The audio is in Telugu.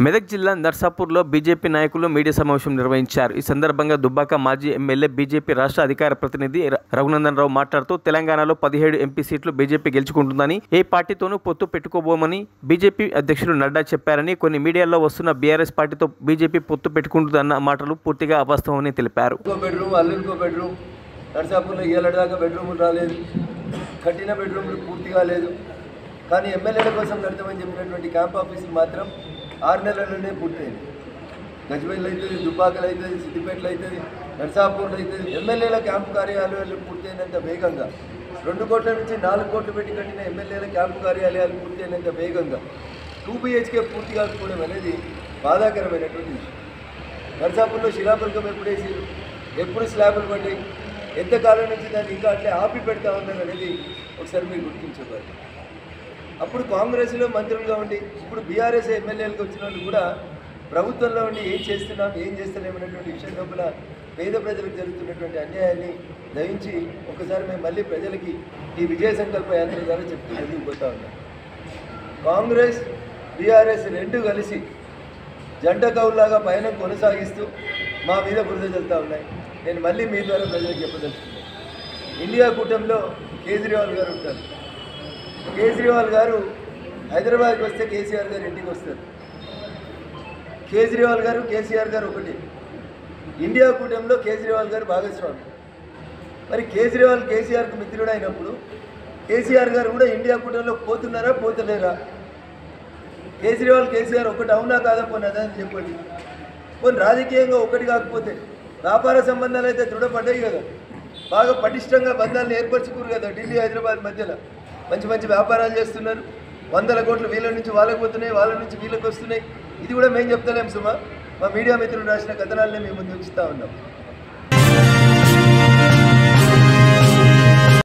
మెదక్ జిల్లా నర్సాపూర్లో బీజేపీ నాయకులు మీడియా సమావేశం నిర్వహించారు. ఈ సందర్భంగా దుబ్బాక మాజీ ఎమ్మెల్యే బీజేపీ రాష్ట్ర అధికార ప్రతినిధి రఘునందన్ రావు మాట్లాడుతూ తెలంగాణలో 17 ఎంపీ సీట్లు బీజేపీ గెలుచుకుంటుందని, ఏ పార్టీతోనూ పొత్తు పెట్టుకోబోమని బీజేపీ అధ్యక్షుడు నడ్డా చెప్పారని, కొన్ని మీడియాలో వస్తున్న బీఆర్ఎస్ పార్టీతో బీజేపీ పొత్తు పెట్టుకుంటుందన్న మాటలు పూర్తిగా అవాస్తవమని తెలిపారు. నర్సాపూర్లో ఏళ్ళదాకా బెడ్రూములు రాలేదు, కట్టిన బెడ్రూములు పూర్తి కాలేదు. కానీ ఎమ్మెల్యేల కోసం నడతామని చెప్పినటువంటి క్యాంప్ ఆఫీసులు మాత్రం 6 నెలల్లోనే పూర్తయింది. గజ్వేల్ అవుతుంది, దుబ్బాకలు అవుతుంది, సిద్దిపేటలు అవుతుంది, నర్సాపూర్లు అవుతుంది. ఎమ్మెల్యేల క్యాంపు కార్యాలయాలు పూర్తయినంత వేగంగా 2 కోట్ల నుంచి 4 కోట్లు పెట్టి కట్టిన ఎమ్మెల్యేల క్యాంపు కార్యాలయాలు పూర్తయినంత వేగంగా 2 BHK పూర్తి కాకపోవడం అనేది బాధాకరమైనటువంటి విషయం. నర్సాపూర్లో శిలాఫలకం ఎప్పుడు వేసారు, ఎప్పుడు స్లాబులు పడ్డాయి, ఎంతకాలం నుంచి దాన్ని ఇంకా అట్లే ఆపి పెడతా ఉన్నారు అనేది ఒకసారి మీరు గుర్తించబోదు. అప్పుడు కాంగ్రెస్లో మంత్రులుగా ఉండి ఇప్పుడు బీఆర్ఎస్ ఎమ్మెల్యేలకు వచ్చిన వాళ్ళు కూడా ప్రభుత్వంలో ఉండి ఏం చేస్తున్నాం ఏం చేస్తలేమనేటువంటి విషయం లోపల పేద ప్రజలకు జరుగుతున్నటువంటి అన్యాయాన్ని దయించి ఒకసారి మేము మళ్ళీ ప్రజలకి ఈ విజయ సంకల్ప యాత్ర ద్వారా చెప్తూ ముందుకు పోతా ఉన్నాం. కాంగ్రెస్ బీఆర్ఎస్ రెండు కలిసి జంట కౌల్లాగా పయనం కొనసాగిస్తూ మా మీద బురద చల్లుతూ ఉన్నాయి. నేను మళ్ళీ మీ ద్వారా ప్రజలకు చెప్పదలుచుకున్నాను. ఇండియా కూటమిలో కేజ్రీవాల్ గారు ఉంటారు. కేజ్రీవాల్ గారు హైదరాబాద్కి వస్తే కేసీఆర్ గారు ఇంటికి వస్తారు. కేజ్రీవాల్ గారు కేసీఆర్ గారు ఒకటి. ఇండియా కూటమిలో కేజ్రీవాల్ గారు భాగస్వామి. మరి కేజ్రీవాల్ కేసీఆర్కు మిత్రుడు అయినప్పుడు కేసీఆర్ గారు కూడా ఇండియా కూటమిలో పోతున్నారా పోతలేరా? కేజ్రీవాల్ కేసీఆర్ ఒకటి అవునా కాదా పోనదా అని చెప్పండి. కొన్ని రాజకీయంగా ఒకటి కాకపోతే వ్యాపార సంబంధాలు అయితే దృఢపడ్డాయి కదా, బాగా పటిష్టంగా బంధాలను ఏర్పరచుకోరు కదా. ఢిల్లీ హైదరాబాద్ మధ్యలో మంచి మంచి వ్యాపారాలు చేస్తున్నారు. 100 కోట్లు వీళ్ళ నుంచి వాళ్ళకి పోతున్నాయి, వాళ్ళ నుంచి వీళ్ళకి వస్తున్నాయి. ఇది కూడా మేము చెప్తలేం సుమా, మా మీడియా మిత్రులు రాసిన కథనాలనే మేము ముందు ఉంచుతూ ఉన్నాం.